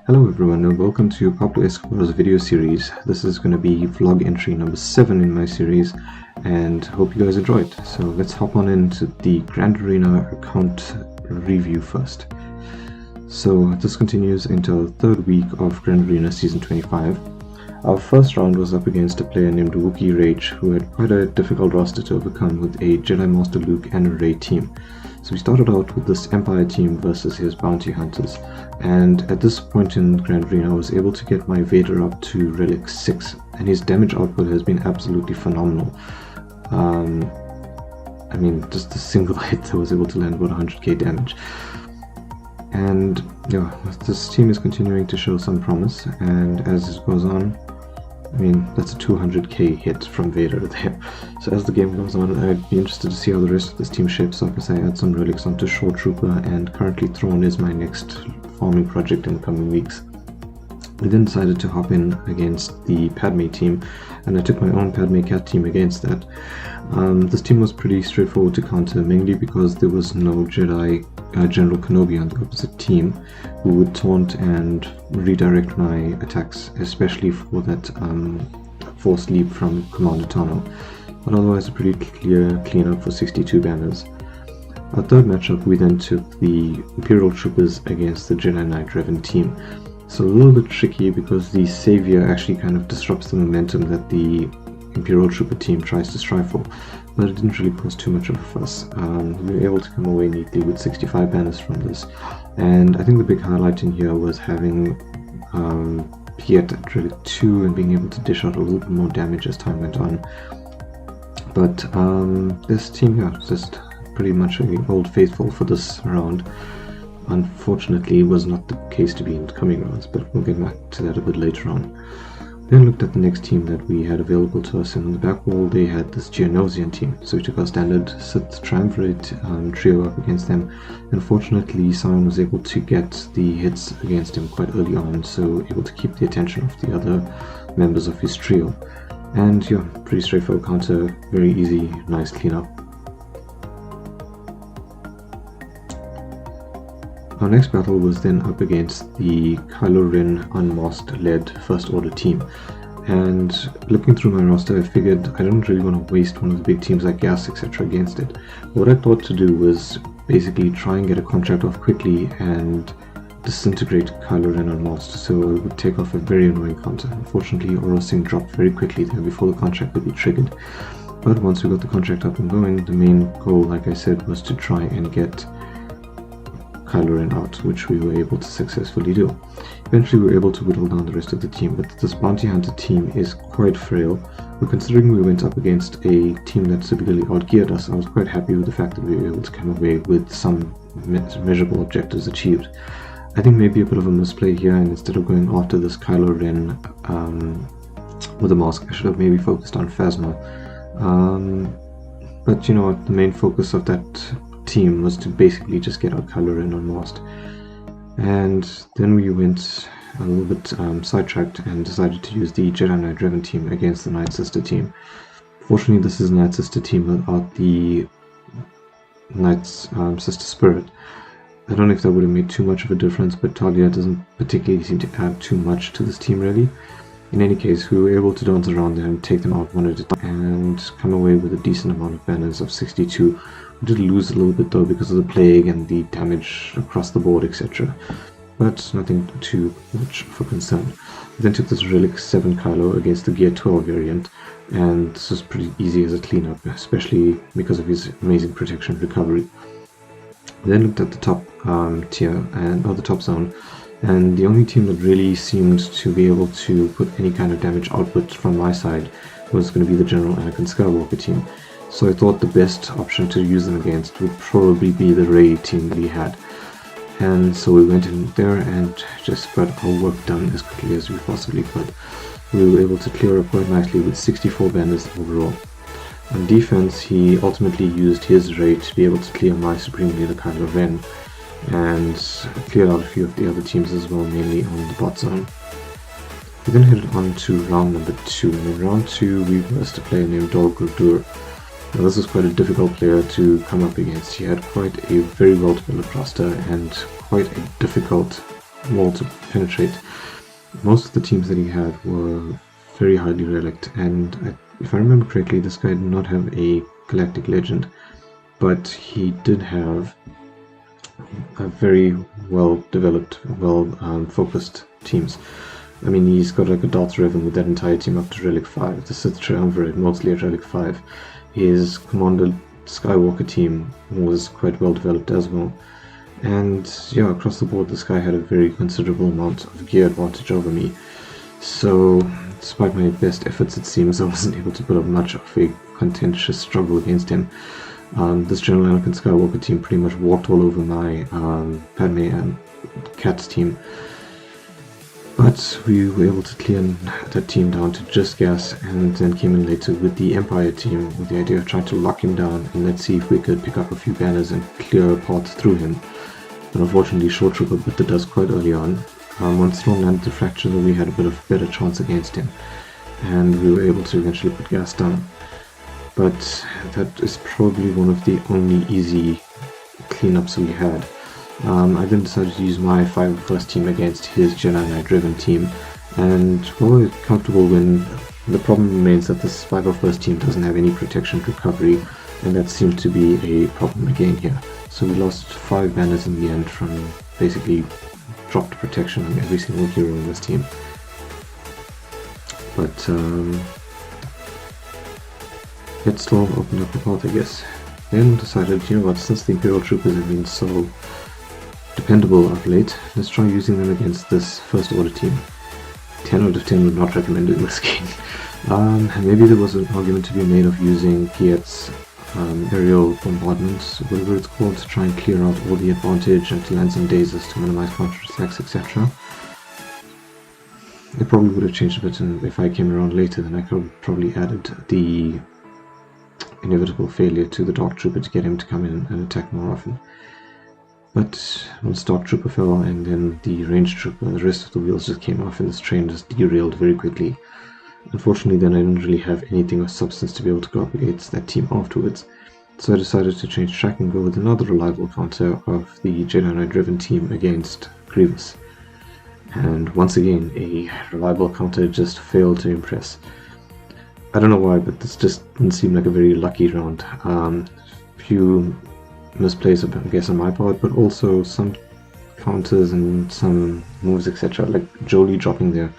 Hello everyone and welcome to Pablo Escobar's video series. This is going to be vlog entry number 7 in my series and hope you guys enjoy it. So let's hop on into the Grand Arena account review first. So this continues into our third week of Grand Arena Season 25. Our first round was up against a player named Wookiee Rage who had quite a difficult roster to overcome with a Jedi Master Luke and a Rey team. So we started out with this Empire team versus his bounty hunters, and at this point in Grand Arena I was able to get my Vader up to Relic 6, and his damage output has been absolutely phenomenal. I mean, just a single hit I was able to land about 100k damage. And yeah, this team is continuing to show some promise, and as it goes on, I mean, that's a 200k hit from Vader there. So as the game goes on, I'd be interested to see how the rest of this team shapes up as I add some relics onto Short Trooper, and currently Throne is my next farming project in the coming weeks. I then decided to hop in against the Padme team, and I took my own Padme Cat team against that. This team was pretty straightforward to counter, mainly because there was no Jedi General Kenobi on the opposite team who would taunt and redirect my attacks, especially for that forced leap from Commander Tano. But otherwise a pretty clear cleanup for 62 banners. Our third matchup, we then took the Imperial Troopers against the Jedi Knight Revan team. So a little bit tricky because the Savior actually kind of disrupts the momentum that the Imperial Trooper team tries to strive for, but it didn't really cause too much of a fuss. We were able to come away neatly with 65 banners from this, and I think the big highlight in here was having Piet at Relic 2 and being able to dish out a little bit more damage as time went on. But this team here is just pretty much an old faithful for this round. Unfortunately, it was not the case to be in the coming rounds, but we'll get back to that a bit later on. Then looked at the next team that we had available to us, and on the back wall they had this Geonosian team. So we took our standard Sith Triumvirate trio up against them. Unfortunately, Simon was able to get the hits against him quite early on, so able to keep the attention of the other members of his trio. And yeah, pretty straightforward counter, very easy, nice cleanup. Our next battle was then up against the Kylo Ren Unmasked led First Order team, and looking through my roster I figured I don't really want to waste one of the big teams like GAC etc. against it. What I thought to do was basically try and get a contract off quickly and disintegrate Kylo Ren Unmasked, so it would take off a very annoying counter. Unfortunately, Aura Singh dropped very quickly there before the contract could be triggered, but once we got the contract up and going, the main goal, like I said, was to try and get Kylo Ren out, which we were able to successfully do. Eventually we were able to whittle down the rest of the team, but this bounty hunter team is quite frail. But considering we went up against a team that severely outgeared us, I was quite happy with the fact that we were able to come away with some measurable objectives achieved. I think maybe a bit of a misplay here, and instead of going after this Kylo Ren with a mask, I should have maybe focused on Phasma. But you know, the main focus of that team was to basically just get out Kylo Ren Unmasked. And then we went a little bit sidetracked and decided to use the Jedi Knight Revan team against the Night Sister team. Fortunately, this is a Night Sister team without the Knight's Sister Spirit. I don't know if that would have made too much of a difference, but Talia doesn't particularly seem to add too much to this team really. In any case, we were able to dance around them, take them out one at a time, and come away with a decent amount of banners of 62. We did lose a little bit though because of the plague and the damage across the board, etc. But nothing too much for concern. We then took this Relic 7 Kylo against the Gear 12 variant, and this was pretty easy as a cleanup, especially because of his amazing protection recovery. We then looked at the top the top zone, and the only team that really seemed to be able to put any kind of damage output from my side was going to be the General Anakin Skywalker team. So I thought the best option to use them against would probably be the Rey team that he had. And so we went in there and just got our work done as quickly as we possibly could. We were able to clear up quite nicely with 64 banners overall. On defense, he ultimately used his Rey to be able to clear my Supreme Leader Kylo Ren, and cleared out a few of the other teams as well, mainly on the bot zone. We then headed on to round number 2, and in round 2 we versed a player named Dol Guldur. Now this was quite a difficult player to come up against. He had quite a very well developed roster and quite a difficult wall to penetrate. Most of the teams that he had were very highly reliced, and if I remember correctly, this guy did not have a galactic legend, but he did have a very well-developed, focused teams. I mean, he's got like a Darth Revan with that entire team up to Relic 5, the Sith Triumvirate mostly at Relic 5. His Commander Skywalker team was quite well-developed as well. And yeah, across the board, this guy had a very considerable amount of gear advantage over me. So, despite my best efforts, it seems, I wasn't able to put up much of a contentious struggle against him. This General Anakin Skywalker team pretty much walked all over my Padme and Cat's team. But we were able to clear that team down to just gas, and then came in later with the Empire team with the idea of trying to lock him down and let's see if we could pick up a few banners and clear a path through him. But unfortunately, Short Trooper bit the dust quite early on. Once Storm landed the Fracture, we had a bit of a better chance against him, and we were able to eventually put gas down. But that is probably one of the only easy cleanups we had. I then decided to use my 501st team against his Jedi Knight-driven team, and well, a comfortable win. The problem remains that this 501st team doesn't have any protection recovery, and that seems to be a problem again here. So we lost 5 banners in the end from basically dropped protection on every single hero in this team. But that storm opened up a path, I guess. Then decided, you know what, since the Imperial Troopers have been so dependable of late, let's try using them against this First Order team. 10 out of 10 would not recommend in this game. Maybe there was an argument to be made of using Giet's aerial bombardments, whatever it's called, to try and clear out all the advantage and to land some dazes to minimize counterattacks, etc. It probably would have changed a bit, and if I came around later, then I could have probably added the inevitable failure to the Dark Trooper to get him to come in and attack more often. But once Dark Trooper fell and then the Range Trooper, the rest of the wheels just came off and this train just derailed very quickly. Unfortunately, then I didn't really have anything of substance to be able to go up against that team afterwards. So I decided to change track and go with another reliable counter of the Jedi Knight-driven team against Grievous. And once again, a reliable counter just failed to impress. I don't know why, but this just didn't seem like a very lucky round. Few misplays, I guess, on my part, but also some counters and some moves, etc. Like Jolie dropping there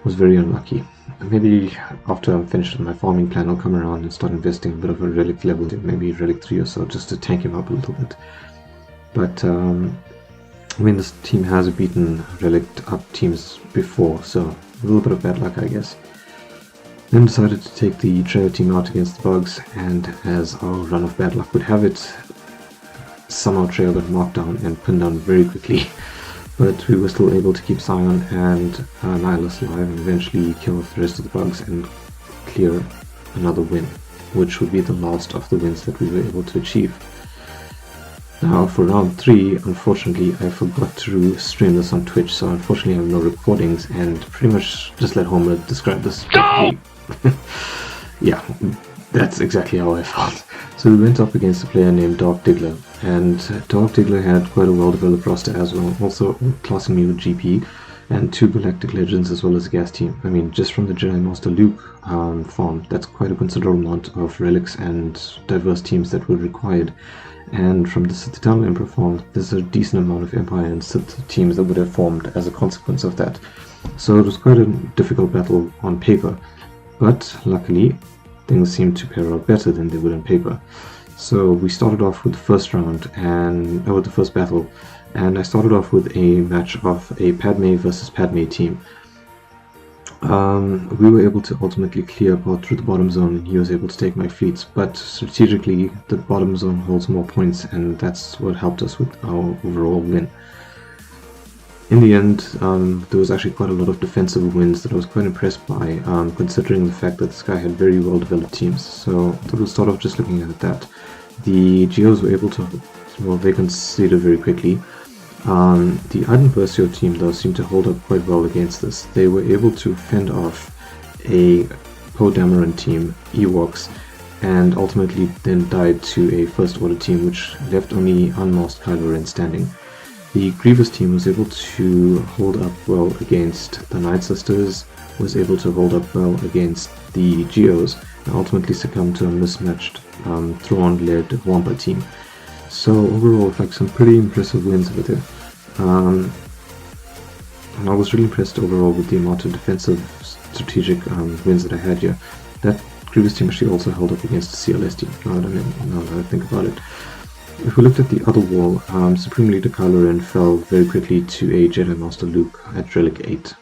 was very unlucky. Maybe after I'm finished with my farming plan, I'll come around and start investing a bit of a Relic level, maybe Relic 3 or so, just to tank him up a little bit. But I mean, this team has beaten Relic up teams before, so a little bit of bad luck, I guess. Then decided to take the Trail team out against the Bugs, and as our run of bad luck would have it, somehow Trail got marked down and pinned down very quickly. But we were still able to keep Scion and Nihilus alive and eventually kill off the rest of the Bugs and clear another win, which would be the last of the wins that we were able to achieve. Now for round 3, unfortunately I forgot to stream this on Twitch, so unfortunately I have no recordings and pretty much just let Homer describe this perfectly. Yeah, that's exactly how I felt. So we went up against a player named Dark Diggler, and Dark Diggler had quite a well-developed roster as well, also classing me with GP, and 2 Galactic Legends as well as a gas team. I mean, just from the Jedi Master Luke farm, that's quite a considerable amount of relics and diverse teams that were required. And from the Sith Eternal Emperor farm, there's a decent amount of Empire and Sith teams that would have formed as a consequence of that. So it was quite a difficult battle on paper, but luckily things seemed to pair out better than they would on paper. So we started off with the first round, and with the first battle, and I started off with a match of a Padme versus Padme team. We were able to ultimately clear a path through the bottom zone, and he was able to take my fleets, but strategically the bottom zone holds more points, and that's what helped us with our overall win. In the end, there was actually quite a lot of defensive wins that I was quite impressed by, considering the fact that this guy had very well developed teams. So I thought we'll start off just looking at that. The Geos were able to, well, they conceded very quickly. The Iden Versio team, though, seemed to hold up quite well against this. They were able to fend off a Poe Dameron team, Ewoks, and ultimately then died to a First Order team, which left only unmasked Kylo Ren standing. the Grievous team was able to hold up well against the Night Sisters, was able to hold up well against the Geos, and ultimately succumbed to a mismatched Thrawn-led Wampa team. So overall, like some pretty impressive wins over there. And I was really impressed overall with the amount of defensive strategic wins that I had here. That Grievous team actually also held up against the CLS team, now that I think about it. If we looked at the other wall, Supreme Leader Kylo Ren fell very quickly to a Jedi Master Luke at Relic 8.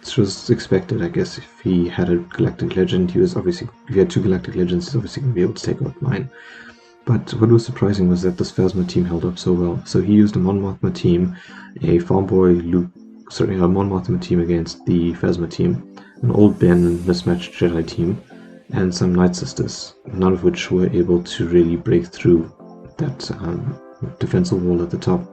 This was expected, I guess. If he had a Galactic Legend, if he had 2 Galactic Legends, he's obviously going to be able to take out mine. But what was surprising was that this Phasma team held up so well. So he used a Mon Mothma team, a Mon Mothma team against the Phasma team, an Old Ben mismatched Jedi team, and some Night Sisters, none of which were able to really break through that defensive wall at the top.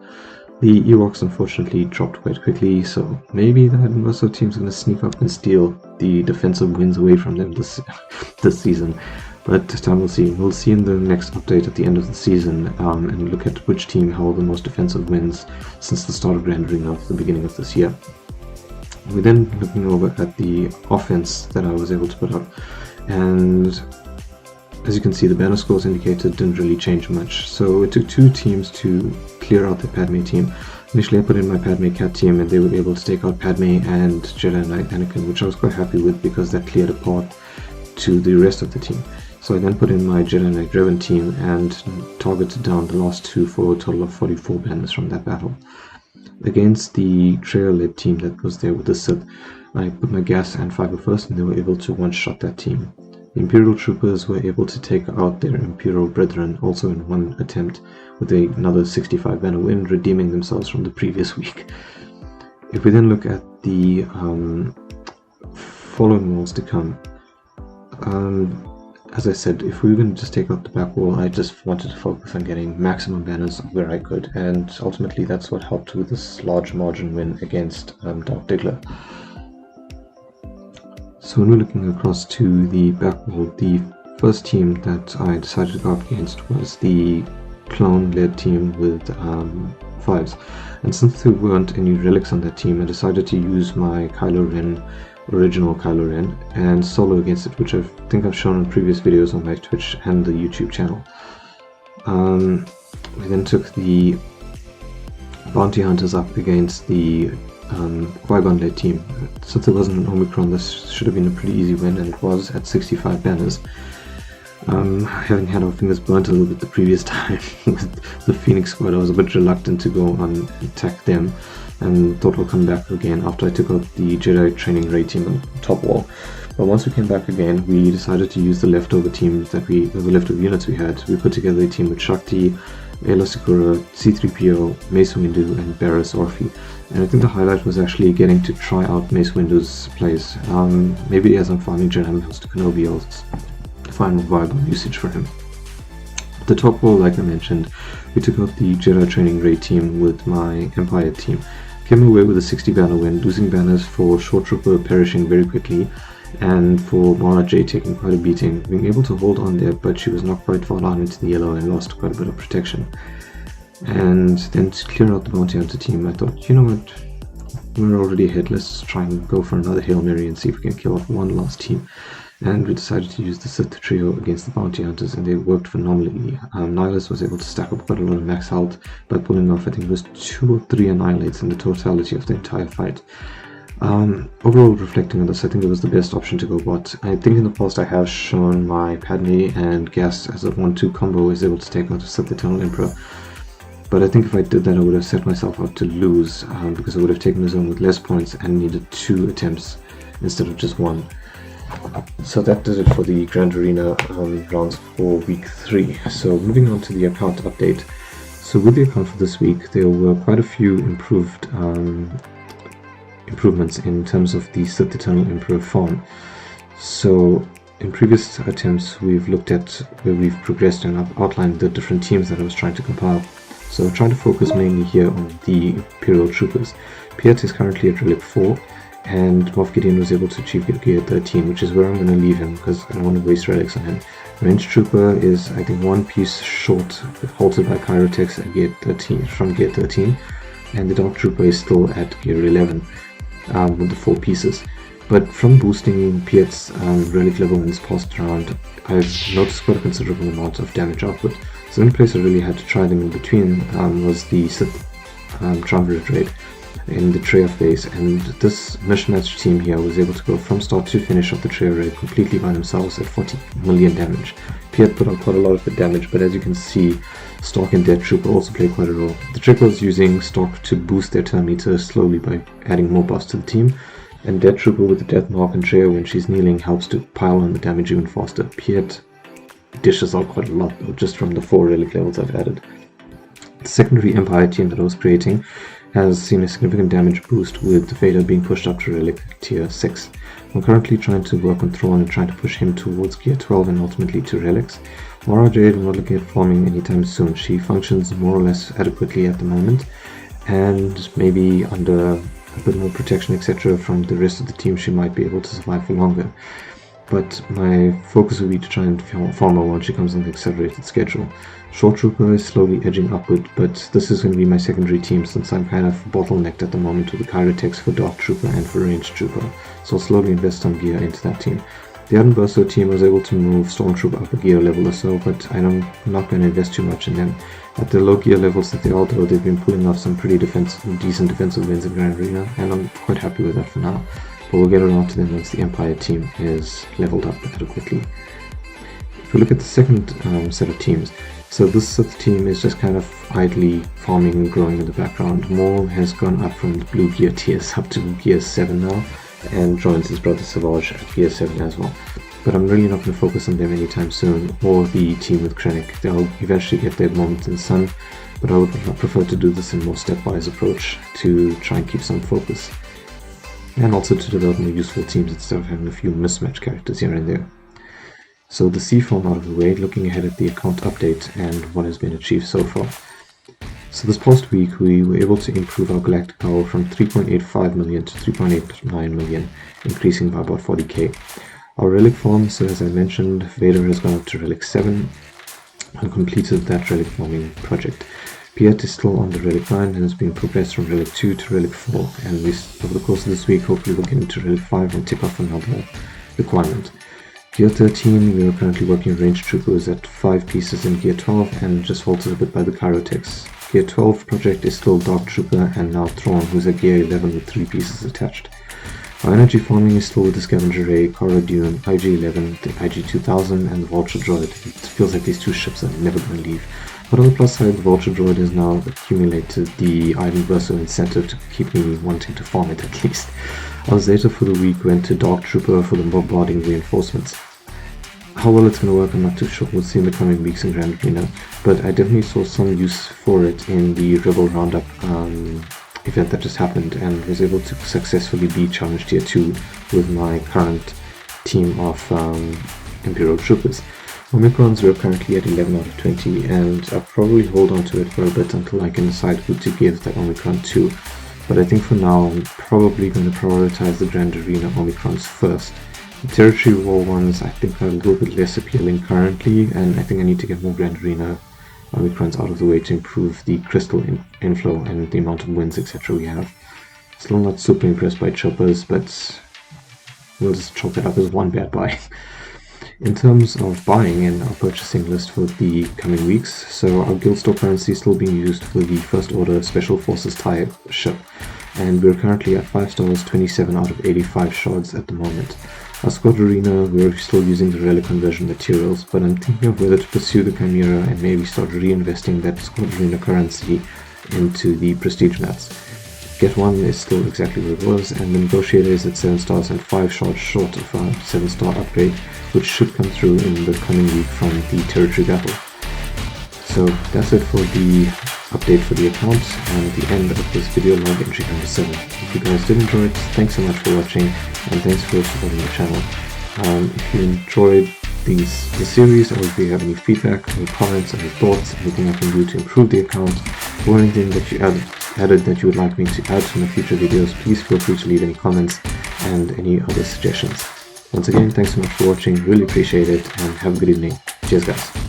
The Ewoks unfortunately dropped quite quickly, so maybe the Universal team's going to sneak up and steal the defensive wins away from them this season. But time will see. We'll see in the next update at the end of the season and look at which team held the most defensive wins since the start of rendering of the beginning of this year. We're then looking over at the offense that I was able to put up, and as you can see, the banner scores indicated didn't really change much. So it took 2 teams to clear out the Padme team. Initially I put in my Padme Cat team and they were able to take out Padme and Jedi Knight Anakin, which I was quite happy with because that cleared a path to the rest of the team. So I then put in my Jedi Knight Revan team and targeted down the last 2 for a total of 44 banners from that battle. Against the Trail-led team that was there with the Sith, I put my Gas and Fiber first and they were able to one-shot that team. The Imperial Troopers were able to take out their Imperial brethren also in one attempt with another 65 banner win, redeeming themselves from the previous week. If we then look at the following walls to come, as I said, if we were going to just take out the back wall, I just wanted to focus on getting maximum banners where I could, and ultimately that's what helped with this large margin win against Darth Diggler. So when we're looking across to the back wall, the first team that I decided to go up against was the clone-led team with 5s. And since there weren't any relics on that team, I decided to use my Kylo Ren, original Kylo Ren, and solo against it, which I think I've shown in previous videos on my Twitch and the YouTube channel. We then took the Bounty Hunters up against the Qui-Gon led team. Since it wasn't an Omicron, this should have been a pretty easy win, and it was at 65 banners. Having had our fingers burnt a little bit the previous time with the Phoenix squad, I was a bit reluctant to go and attack them, and thought I'll come back again after I took out the Jedi training raid team on top wall. But once we came back again, we decided to use the leftover teams the leftover units we had. We put together a team with Shakti, Ayla Secura, C-3PO, Mace Windu, and Barriss Orphy. And I think the highlight was actually getting to try out Mace Windu's plays. Maybe as I'm farming Jedi Master Kenobi, I'll find more viable usage for him. At the top wall, like I mentioned, we took out the Jedi training raid team with my Empire team. Came away with a 60 banner win, losing banners for Short Trooper perishing very quickly, and for Mara J taking quite a beating, being able to hold on there, but she was not quite far down into the yellow and lost quite a bit of protection. And then to clear out the Bounty Hunter team, I thought, you know what, we're already ahead, let's try and go for another Hail Mary and see if we can kill off one last team. And we decided to use the Sith trio against the Bounty Hunters, and they worked phenomenally. Nihilus was able to stack up quite a lot of max health by pulling off, I think it was 2 or 3 annihilates in the totality of the entire fight. Overall, reflecting on this, I think it was the best option to go bot. I think in the past I have shown my Padme and Gas as a 1-2 combo is able to take out the Sith Eternal Emperor. But I think if I did that, I would have set myself up to lose, because I would have taken the zone with less points and needed 2 attempts instead of just 1. So that did it for the Grand Arena rounds for week 3. So moving on to the account update. So with the account for this week, there were quite a few improvements in terms of the Sith Eternal Emperor farm. So in previous attempts, we've looked at where we've progressed and I've outlined the different teams that I was trying to compile. So I'm trying to focus mainly here on the Imperial Troopers. Piet is currently at Relic 4, and Moff Gideon was able to achieve Gear 13, which is where I'm going to leave him because I don't want to waste relics on him. Range Trooper is, I think, 1 piece short, halted by Kyrotex at Gear 13, from Gear 13. and the Dark Trooper is still at gear 11 with the 4 pieces. But from boosting Piet's relic level in this past round, I've noticed quite a considerable amount of damage output. So the only place I really had to try them in between was the Sith Triumvirate raid in the Treya phase, and this mismatched team here was able to go from start to finish of the Treya raid completely by themselves at 40 million damage. Piet put on quite a lot of the damage, but as you can see, Stock and Death Trooper also play quite a role. The trick was using Stock to boost their turn meter slowly by adding more buffs to the team, and Death Trooper with the Death Mark and Treya when she's kneeling helps to pile on the damage even faster. Piet dishes out quite a lot though, just from the 4 relic levels I've added. The secondary Empire team that I was creating has seen a significant damage boost with Vader being pushed up to Relic tier 6. I'm currently trying to work on Thrawn and trying to push him towards gear 12 and ultimately to Relics. Mara Jade, I'm not looking at farming anytime soon. She functions more or less adequately at the moment, and maybe under a bit more protection etc. from the rest of the team she might be able to survive for longer. But my focus will be to try and farm her once she comes on the accelerated schedule. Short Trooper is slowly edging upward, but this is going to be my secondary team since I'm kind of bottlenecked at the moment with the Kyrotex for Dark Trooper and for Ranged Trooper, so I'll slowly invest some gear into that team. The Ardent Bursto team was able to move Stormtrooper up a gear level or so, but I'm not going to invest too much in them. At the low gear levels that they are though, they've been pulling off some pretty decent defensive wins in Grand Arena, and I'm quite happy with that for now. But we'll get around to them once the Empire team is leveled up adequately. If we look at the second set of teams, so this Sith team is just kind of idly farming and growing in the background. Maul has gone up from the blue gear tiers up to gear 7 now, and joins his brother Savage at gear 7 as well. But I'm really not going to focus on them anytime soon, or the team with Krennic. They'll eventually get their moment in the sun, but I would prefer to do this in a more stepwise approach to try and keep some focus, and also to develop more useful teams instead of having a few mismatched characters here and there. So the C form out of the way, looking ahead at the account update and what has been achieved so far. So this past week we were able to improve our galactic power from 3.85 million to 3.89 million, increasing by about 40k. Our relic farm, so as I mentioned, Vader has gone up to relic 7 and completed that relic farming project. Piet is still on the relic 9 and has been progressed from relic 2 to relic 4, and over the course of this week hopefully we'll get into relic 5 and tick off another requirement. Gear 13, we are currently working Ranged Troopers at 5 pieces in Gear 12 and just halted a bit by the Kyrotex. Gear 12 project is still Dark Trooper and now Thrawn, who's at Gear 11 with 3 pieces attached. Our energy farming is still with the Scavenger Ray, Cara Dune, IG-11, the IG-2000 and the Vulture Droid. It feels like these 2 ships are never going to leave. But on the plus side, the Vulture Droid has now accumulated the Ardent Bursto incentive to keep me wanting to farm it at least. Our Zeta for the week went to Dark Trooper for the bombarding reinforcements. How well it's going to work I'm not too sure, we'll see in the coming weeks in Grand Arena, but I definitely saw some use for it in the Rebel Roundup event that just happened, and was able to successfully be challenged tier 2 with my current team of Imperial Troopers. Omicrons we're currently at 11 out of 20, and I'll probably hold on to it for a bit until I can decide who to give that Omicron to. But I think for now I'm probably going to prioritize the Grand Arena Omicrons first. The Territory War ones I think are a little bit less appealing currently, and I think I need to get more Grand Arena Omicrons out of the way to improve the crystal inflow and the amount of wins etc. we have. Still not super impressed by choppers, but we'll just chalk it up as one bad buy. In terms of buying in our purchasing list for the coming weeks, so our guild store currency is still being used for the First Order Special Forces TIE ship, and we're currently at 5 stars, 27 out of 85 shards at the moment. Our Squad Arena, we're still using the Relic conversion materials, but I'm thinking of whether to pursue the Chimera and maybe start reinvesting that Squad Arena currency into the Prestige mats. Get 1 is still exactly where it was, and the Negotiator is at 7 stars and 5 shards short of a 7-star upgrade, which should come through in the coming week from the Territory Battle. So that's it for the update for the account and the end of this video log entry number 7. If you guys did enjoy it, thanks so much for watching, and thanks for supporting the channel. If you enjoyed the series, or if you have any feedback, any comments, any thoughts, anything I can do to improve the account, or anything that you added that you would like me to add to my future videos, please feel free to leave any comments and any other suggestions. Once again, thanks so much for watching, really appreciate it, and have a good evening. Cheers guys.